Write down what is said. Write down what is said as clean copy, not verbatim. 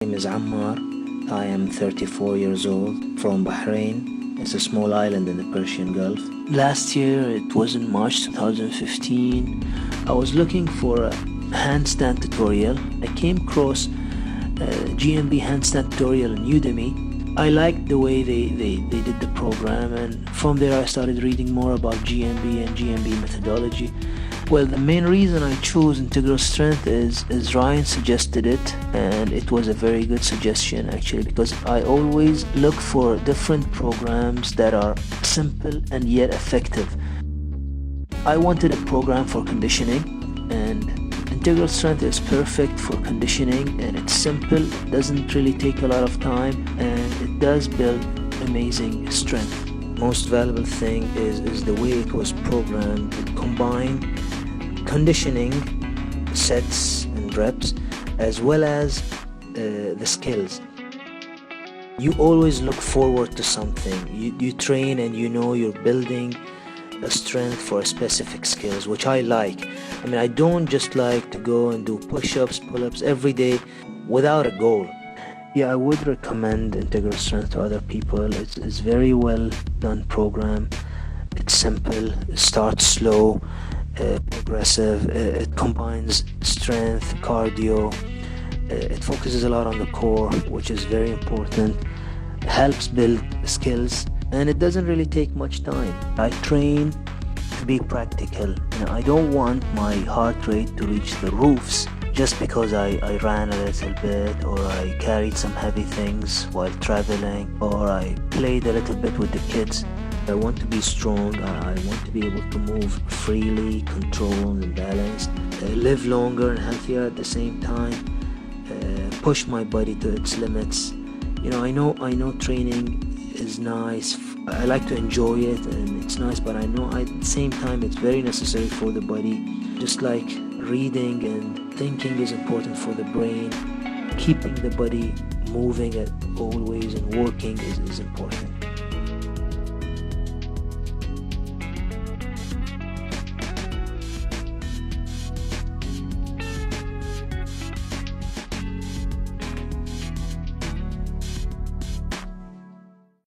name is Ammar. I am 34 years old from Bahrain. It's a small island in the Persian Gulf. Last year, it was in March 2015, I was looking for a handstand tutorial. I came across a GMB handstand tutorial in Udemy. I liked the way they did the program, and from there I started reading more about GMB and GMB methodology. Well, the main reason I chose Integral Strength is Ryan suggested it, and it was a very good suggestion actually, because I always look for different programs that are simple and yet effective. I wanted a program for conditioning, and Integral Strength is perfect for conditioning, and it's simple, it doesn't really take a lot of time, and it does build amazing strength. Most valuable thing is the way it was programmed. It combined conditioning, sets and reps, as well as the skills. You always look forward to something. You train and you know you're building a strength for a specific skills, which I like. I mean, I don't just like to go and do push-ups, pull-ups every day without a goal. Yeah, I would recommend Integral Strength to other people. It's very well done program. It's simple, it starts slow, progressive, it combines strength, cardio, it focuses a lot on the core, which is very important, helps build skills, and it doesn't really take much time. I train to be practical, and I don't want my heart rate to reach the roofs just because I ran a little bit, or I carried some heavy things while traveling, or I played a little bit with the kids. I want to be strong, I want to be able to move freely, controlled and balanced, live longer and healthier at the same time, push my body to its limits. You know, I know training is nice, I like to enjoy it and it's nice, but I know at the same time it's very necessary for the body. Just like reading and thinking is important for the brain, keeping the body moving always and working is important.